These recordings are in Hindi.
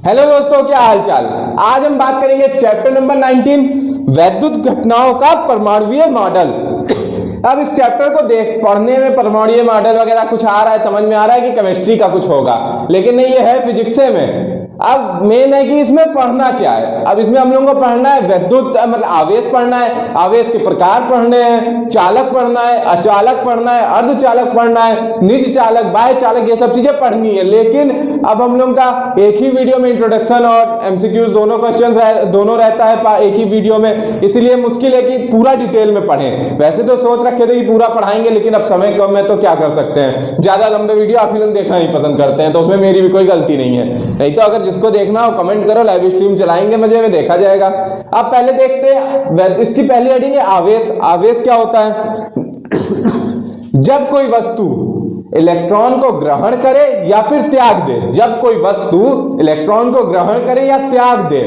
हेलो दोस्तों, क्या हाल चाल। आज हम बात करेंगे चैप्टर नंबर 19 वैद्युत घटनाओं का परमाणुीय मॉडल। अब इस चैप्टर को पढ़ने में परमाणुीय मॉडल वगैरह कुछ आ रहा है, समझ में आ रहा है कि केमिस्ट्री का कुछ होगा, लेकिन नहीं, ये है फिजिक्स में। अब मेन है कि इसमें पढ़ना क्या है। अब इसमें हम लोगों को पढ़ना है वैद्युत मतलब आवेश पढ़ना है, आवेश के प्रकार पढ़ने हैं, चालक पढ़ना है, अचालक पढ़ना है, अर्धचालक पढ़ना है, निज चालक, बाह्य चालक, ये सब चीजें पढ़नी है। लेकिन अब हम लोगों का एक ही वीडियो में इंट्रोडक्शन और एमसीक्यूज दोनों क्वेश्चन दोनों रहता है एक ही वीडियो में, इसलिए मुश्किल है कि पूरा डिटेल में पढ़ें। वैसे तो सोच रखे थे कि पूरा पढ़ाएंगे, लेकिन अब समय कम है तो क्या कर सकते हैं। ज्यादा लंबे वीडियो आप लोग देखना नहीं पसंद करते हैं, तो उसमें मेरी भी कोई गलती नहीं है। नहीं तो अगर जिसको देखना हो कमेंट करो, लाइव स्ट्रीम चलाएंगे, मजे में देखा जाएगा। अब पहले देखते हैं इसकी पहली हेडिंग है आवेश। आवेश क्या होता है? जब कोई वस्तु इलेक्ट्रॉन को ग्रहण करे या फिर त्याग दे, जब कोई वस्तु इलेक्ट्रॉन को ग्रहण करे या त्याग दे,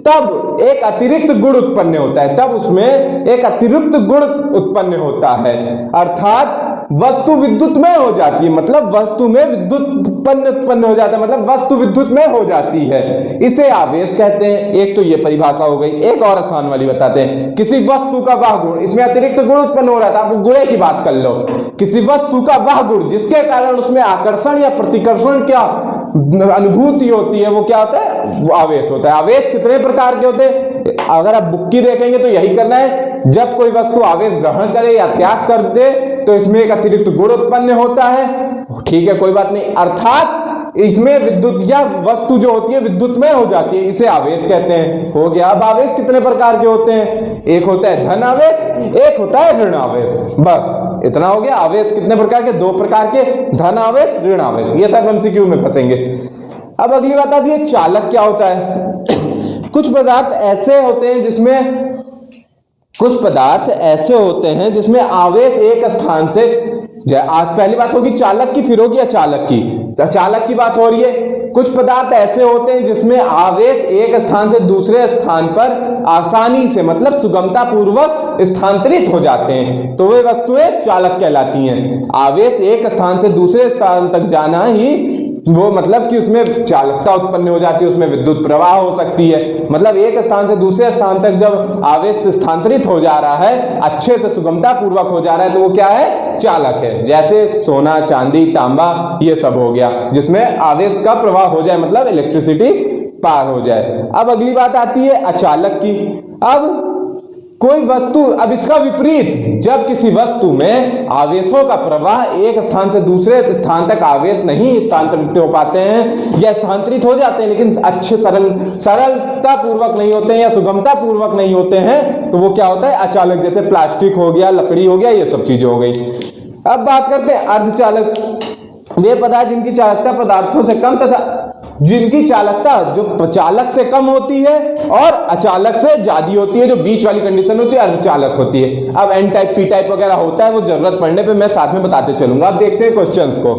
तब एक अतिरिक्त गुण उत्पन्न होता है, तब उसमें एक अतिरिक्त गुण उत्पन्न होता है, अर्थात वस्तु विद्युतमय हो जाती है। मतलब वस्तु में विद्युत उत्पन्न हो जाता है, मतलब वस्तु विद्युतमय हो जाती है, इसे आवेश कहते हैं। एक तो ये परिभाषा हो गई। एक और आसान वाली बताते हैं। किसी वस्तु का वह गुण, इसमें अतिरिक्त गुण उत्पन्न हो रहा था, आप गुणे की बात कर लो। किसी वस्तु का वह गुण जिसके कारण उसमें आकर्षण या प्रतिकर्षण क्या अनुभूति होती है, वो क्या होता है? वो आवेश होता है। आवेश कितने प्रकार के होते हैं? अगर आप बुक्की देखेंगे तो यही करना है। जब कोई वस्तु आवेश ग्रहण करे या त्याग कर दे तो इसमें एक अतिरिक्त गुण उत्पन्न होता है। ठीक है, कोई बात नहीं। अर्थात इसमें विद्युत या वस्तु जो होती है विद्युतमय हो जाती है, इसे आवेश कहते हैं। हो गया। अब आवेश कितने प्रकार के होते हैं? एक होता है धन आवेश, एक होता है ऋण आवेश। बस इतना हो गया। आवेश कितने प्रकार के? दो प्रकार के, धन आवेश, ऋण आवेश। ये सब एमसीक्यू में फंसेंगे। अब अगली बात आती है चालक क्या होता है। कुछ पदार्थ ऐसे होते हैं जिसमें आवेश एक स्थान से, आज पहली बात होगी चालक की, फिर होगी अचालक की। चालक की बात हो रही है। कुछ पदार्थ ऐसे होते हैं जिसमें आवेश एक स्थान से दूसरे स्थान पर आसानी से मतलब सुगमता पूर्वक स्थानांतरित हो जाते हैं, तो वे वस्तुएं चालक कहलाती हैं। आवेश एक स्थान से दूसरे स्थान तक जाना ही वो मतलब कि उसमें चालकता उत्पन्न हो जाती है, उसमें विद्युत प्रवाह हो सकती है। मतलब एक स्थान से दूसरे स्थान तक जब आवेश स्थानांतरित हो जा रहा है, अच्छे से सुगमता पूर्वक हो जा रहा है, तो वो क्या है? चालक है। जैसे सोना, चांदी, तांबा, ये सब हो गया जिसमें आवेश का प्रवाह हो जाए, मतलब इलेक्ट्रिसिटी पार हो जाए। अब अगली बात आती है अचालक की। अब कोई वस्तु, अब इसका विपरीत, जब किसी वस्तु में आवेशों का प्रवाह एक स्थान से दूसरे स्थान तक आवेश नहीं स्थानांतरित हो पाते हैं या स्थानांतरित हो जाते हैं लेकिन अच्छे सरलता पूर्वक नहीं होते हैं या सुगमता पूर्वक नहीं होते हैं, तो वो क्या होता है? अचालक। जैसे प्लास्टिक हो गया, लकड़ी हो गया, ये सब चीजें हो गई। अब बात करते हैं अर्धचालक। वे पदार्थ जिनकी चालकता पदार्थों से कम तथा जिनकी चालकता जो चालक से कम होती है और अचालक से ज्यादा होती है, जो बीच वाली कंडीशन होती है, अर्धचालक होती है। अब एन टाइप, पी टाइप वगैरह होता है, वो जरूरत पड़ने पे मैं साथ में बताते चलूंगा। अब देखते हैं क्वेश्चंस को।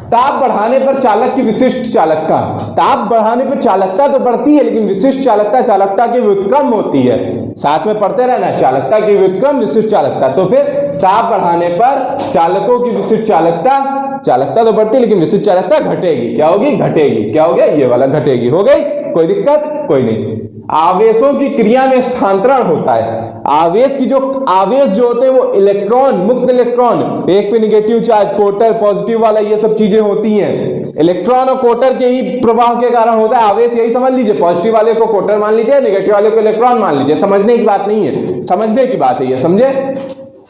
ताप बढ़ाने पर चालक की विशिष्ट चालकता। ताप बढ़ाने पर चालकता तो बढ़ती है, लेकिन विशिष्ट चालकता की व्युत्क्रम होती है। साथ में पढ़ते रहना, चालकता की व्युत्क्रम, विशिष्ट चालकता। तो फिर ताप बढ़ाने पर चालकों की विशिष्ट चालकता तो बढ़ती है, लेकिन विशिष्ट चालकता घटेगी। क्या होगी? घटेगी। क्या हो गया? ये वाला घटेगी। हो गई? कोई दिक्कत? कोई नहीं। आवेशों की क्रिया में स्थानांतरण होता है। आवेश जो होते हैं वो इलेक्ट्रॉन, मुक्त इलेक्ट्रॉन, एक पे निगेटिव चार्ज, कोटर, पॉजिटिव वाला, ये सब चीजें होती हैं। इलेक्ट्रॉन और कोटर के ही प्रभाव के कारण होता है आवेश। यही समझ लीजिए, पॉजिटिव वाले को कोटर मान लीजिए, निगेटिव वाले को इलेक्ट्रॉन मान लीजिए। समझने की बात नहीं है, समझने की बात है ये, समझे?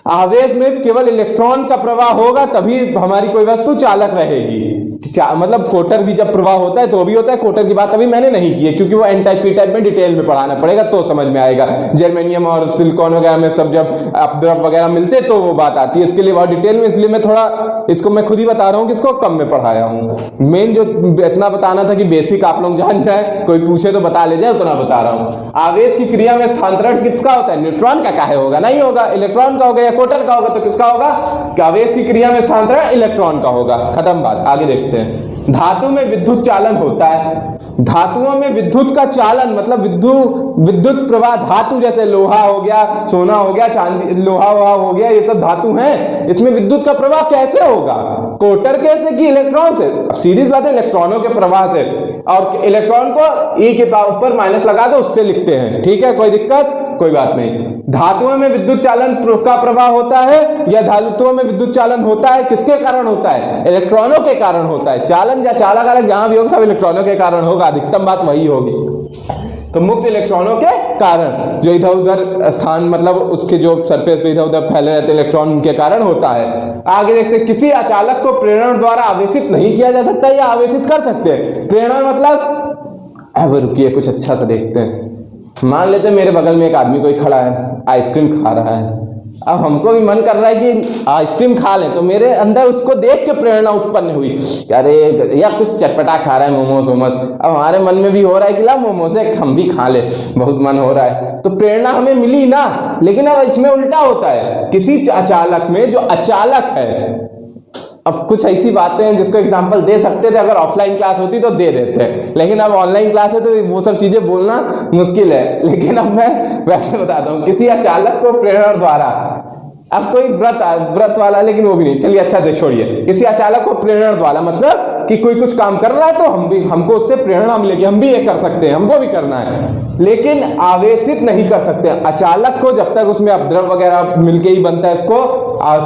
आवेश में केवल इलेक्ट्रॉन का प्रवाह होगा तभी हमारी कोई वस्तु चालक रहेगी। मतलब कोटर भी जब प्रवाह होता है तो भी होता है। कोटर की बात अभी मैंने नहीं की है क्योंकि वो एन टाइप, पी टाइप में डिटेल में पढ़ाना पड़ेगा तो समझ में आएगा। जर्मेनियम और सिलिकॉन वगैरह में सब जब अपद्रव वगैरह मिलते तो वो बात आती है, इसके लिए बहुत डिटेल में, इसलिए मैं थोड़ा इसको मैं खुद ही बता रहा हूँ कि इसको कम में पढ़ाया हूँ। मेन जो इतना बताना था कि बेसिक आप लोग जान जाए, कोई पूछे तो बता ले जाए, उतना बता रहा हूँ। आवेश की क्रिया में स्थानांतरण किसका होता है? न्यूट्रॉन का काहे होगा? नहीं होगा। इलेक्ट्रॉन का होगा या कोटर का होगा? तो किसका होगा? आवेश की क्रिया में स्थानांतरण इलेक्ट्रॉन का होगा। खत्म बात। आगे देखते हैं। धातु में विद्युत चालन होता है। धातुओं में विद्युत का चालन मतलब विद्युत प्रवाह, धातु जैसे लोहा हो गया, सोना हो गया, चांदी, लोहा हो गया, ये सब धातु हैं। इसमें विद्युत का प्रवाह कैसे होगा? कोटर कैसे कि इलेक्ट्रॉन से? अब सीधी बात है, इलेक्ट्रॉनों के प्रवाह से। और इलेक्ट्रॉन को ई के ऊपर माइनस लगा दो, उससे लिखते हैं। ठीक है, कोई दिक्कत, कोई बात नहीं। धातुओं में विद्युत चालन का प्रवाह होता है या धातुओं में विद्युत चालन होता है, किसके कारण होता है? इलेक्ट्रॉनों के कारण होता है। चालन या चालक अलग जहां भी होगा सब इलेक्ट्रॉनों के कारण होगा, अधिकतम बात वही होगी। तो मुक्त इलेक्ट्रॉनों के कारण, जो इधर उधर स्थान मतलब उसके जो सरफेस पे इधर उधर फैले रहते इलेक्ट्रॉन, उनके कारण होता है। आगे देखते हैं, किसी अचालक को प्रेरण द्वारा आवेशित नहीं किया जा सकता या आवेशित कर सकते हैं। प्रेरण मतलब, अब रुकिए कुछ अच्छा सा देखते हैं। मान लेते हैं मेरे बगल में एक आदमी कोई खड़ा है, आइसक्रीम खा रहा है। अब हमको भी मन कर रहा है कि आइसक्रीम खा लें, तो मेरे अंदर उसको देख के प्रेरणा उत्पन्न हुई, अरे या कुछ चटपटा खा रहा है, मोमोस वोमोस। अब हमारे मन में भी हो रहा है कि ला मोमोस है, हम भी खा ले, बहुत मन हो रहा है, तो प्रेरणा हमें मिली ना। लेकिन अब इसमें उल्टा होता है, किसी अचालक में जो अचालक है, अब कुछ ऐसी बातें हैं जिसको एग्जांपल दे सकते थे, अगर ऑफलाइन क्लास होती तो दे देते हैं, लेकिन अब ऑनलाइन क्लास है तो वो सब चीजें बोलना मुश्किल है। लेकिन अब मैं वैसे बताता हूँ, किसी अचालक को प्रेरण द्वारा, अब कोई व्रत वाला, लेकिन वो भी नहीं, चलिए अच्छा से छोड़िए। किसी अचालक को प्रेरण द्वारा मतलब कि कोई कुछ काम कर रहा है तो हमको उससे प्रेरणा मिलेगी, हम भी ये कर सकते हैं, हमको भी करना है, लेकिन आवेशित नहीं कर सकते अचालक को, जब तक उसमें अपद्रव वगैरह मिलके ही बनता है इसको,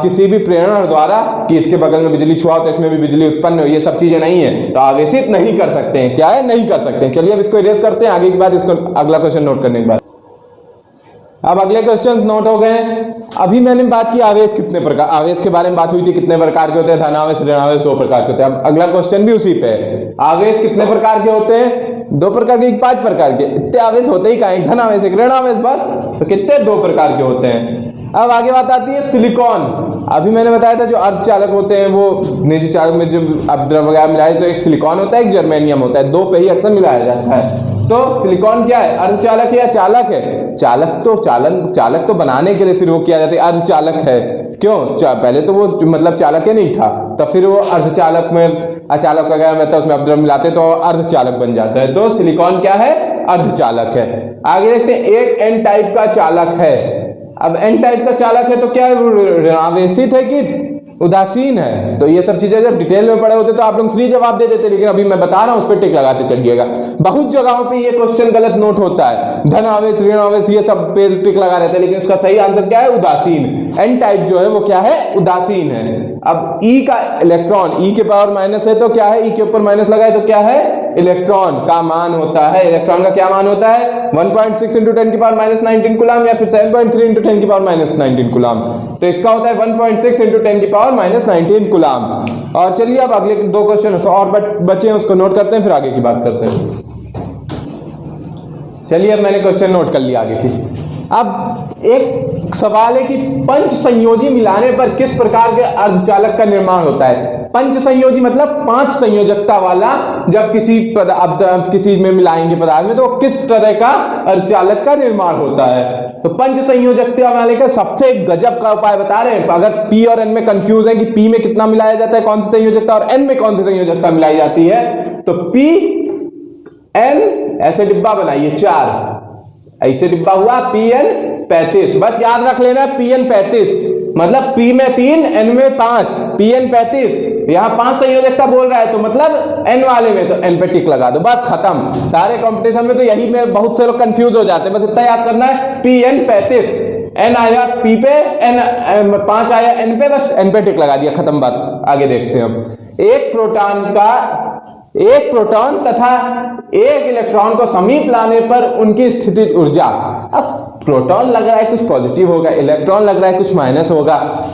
किसी भी प्रेरण द्वारा कि इसके बगल में बिजली छुआ तो इसमें भी बिजली उत्पन्न हो, ये सब चीजें नहीं है, तो आवेशित नहीं कर सकते हैं। क्या है? नहीं कर सकते हैं। चलिए अब इसको इरेज करते हैं, आगे की बात इसको अगला क्वेश्चन नोट करने के बाद। अब अगले क्वेश्चंस नोट हो गए। अभी मैंने बात की आवेश कितने प्रकार, आवेश के बारे में बात हुई थी, कितने प्रकार के होते हैं, धनावेश ऋणावेश 2 प्रकार के होते हैं। अब अगला क्वेश्चन भी उसी पे है, आवेश कितने प्रकार के होते हैं? 2 प्रकार के, 5 प्रकार के। इतने आवेश होते ही कहाँ, एक धनावेश एक ऋणावेश, बस। तो कितने? 2 प्रकार के होते हैं। अब आगे बात आती है सिलिकॉन। अभी मैंने बताया था जो अर्धचालक होते हैं वो निजी चालक में जो अपद्रव वगैरह मिलाए, तो एक सिलिकॉन होता है, एक जर्मेनियम होता है, 2 पे ही अक्सर मिलाया जाता है। तो सिलिकॉन क्या है? अर्धचालक है या चालक है? चालक तो बनाने के लिए फिर वो किया जाता है, अर्धचालक है। क्यों? पहले तो वो मतलब चालक ही नहीं था, तो फिर वो अर्धचालक में अचालक वगैरह में तो उसमें अपद्रव मिलाते तो अर्धचालक बन जाता है। तो सिलिकॉन क्या है? अर्धचालक है। आगे देखते हैं, एक एन टाइप का चालक है। अब एन टाइप का चालक है तो क्या है? ऋणावेशित है कि उदासीन है? तो ये सब चीजें जब डिटेल में पढ़े होते तो आप लोग खुद ही जवाब दे देते, लेकिन अभी मैं बता रहा हूं, उस पर टिक लगाते चलिएगा। बहुत जगहों पे ये क्वेश्चन गलत नोट होता है, धन आवेश ऋण आवेश ये सब पे टिक लगा रहते हैं, लेकिन उसका सही आंसर क्या है? उदासीन। एन टाइप जो है वो क्या है? उदासीन है। अब ई का इलेक्ट्रॉन, ई के पावर माइनस है तो क्या है? ई के ऊपर माइनस लगाए तो क्या है? इलेक्ट्रॉन का मान होता है। इलेक्ट्रॉन का क्या मान होता है? 1.6 × 10⁻19 कूलम या फिर 7.3 × 10⁻19 कूलम। तो इसका होता है 1.6 × 10⁻19 कूलम। और चलिए अब अगले 2 क्वेश्चन और बचे हैं, उसको नोट करते हैं, फिर आगे की बात करते हैं। चलिए अब मैंने क्वेश्चन नोट कर लिया आगे की। अब एक सवाल है कि पंच संयोजी मिलाने पर किस प्रकार के अर्धचालक का निर्माण होता है? पंच संयोजी मतलब 5 संयोजकता वाला, जब किसी में मिलाएंगे पदार्थ में तो किस तरह का अर्धचालक का निर्माण होता है? तो पंच संयोजकता वाले का सबसे गजब का उपाय बता रहे हैं। अगर P और N में कंफ्यूज है कि P में कितना मिलाया जाता है, कौन सी संयोजकता, और N में कौन सी संयोजकता मिलाई जाती है, तो P N ऐसे डिब्बा बनाइए 4, ऐसे डिब्बा हुआ PN 35, बस याद रख लेना PN 35 मतलब P में 3 N में 5, PN 35। यहाँ 5 संयोजकता बोल रहा है तो मतलब N वाले में तो N पे टिक लगा दो, बस खत्म। सारे कंपटीशन में तो यही में बहुत से लोग कंफ्यूज हो जाते हैं, बस इतना याद करना है PN 35, N आया P पे, N 5 आया N पे, बस N पे टिक लगा दिया, खत्म बात। आगे देखते हैं हम। एक प्रोटॉन तथा एक इलेक्ट्रॉन को समीप लाने पर उनकी स्थितिज ऊर्जा। अब प्रोटॉन लग रहा है कुछ पॉजिटिव होगा, इलेक्ट्रॉन लग रहा है कुछ माइनस होगा,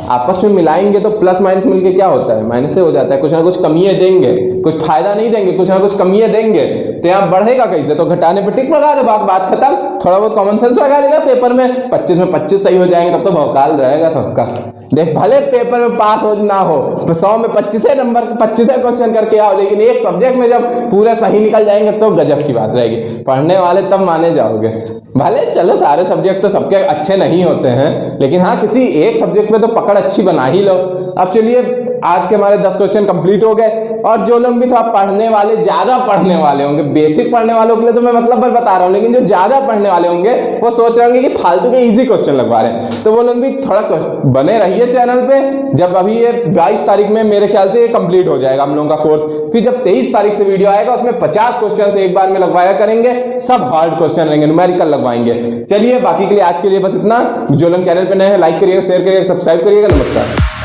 आपस में मिलाएंगे तो प्लस माइनस मिलके क्या होता है? माइनस से हो जाता है। कुछ ना कुछ कमियां देंगे, कुछ फायदा नहीं देंगे, कुछ ना कुछ कमियां देंगे, तो यहाँ बढ़ेगा कैसे? तो घटाने पर टिक लगा दो, बस बात खत्म। थोड़ा बहुत कॉमन सेंस लगा देगा, पेपर में 25 में 25 सही हो जाएंगे, तब तो भौकाल रहेगा सबका। देख भले पेपर में पास हो ना हो, 100 में 25 नंबर 25 क्वेश्चन करके आओ, लेकिन एक सब्जेक्ट में जब पूरा सही निकल जाएंगे तो गजब की बात रहेगी। पढ़ने वाले तब माने जाओगे। भले चलो सारे सब्जेक्ट तो सबके अच्छे नहीं होते हैं, लेकिन हाँ किसी एक सब्जेक्ट में तो पकड़ अच्छी बना ही लो। अब चलिए आज के हमारे 10 क्वेश्चन कंप्लीट हो गए। और जो लोग भी थोड़ा पढ़ने वाले, ज्यादा पढ़ने वाले होंगे, बेसिक पढ़ने वालों के लिए तो मैं मतलब भर बता रहा हूँ, लेकिन जो ज्यादा पढ़ने वाले होंगे वो सोच रहे होंगे कि फालतू के इजी क्वेश्चन लगवा रहे हैं, तो वो लोग भी थोड़ा बने रहिए चैनल पे। जब अभी ये 22 तारीख में मेरे ख्याल से ये कंप्लीट हो जाएगा हम लोगों का कोर्स, फिर जब 23 तारीख से वीडियो आएगा उसमें 50 क्वेश्चन एक बार में लगवाया करेंगे, सब हार्ड क्वेश्चन रहेंगे, न्यूमेरिकल लगवाएंगे। चलिए बाकी के लिए आज के लिए बस इतना। जो लोग चैनल पे नए हैं लाइक करिएगा, शेयर करिएगा, सब्सक्राइब करिएगा। नमस्कार।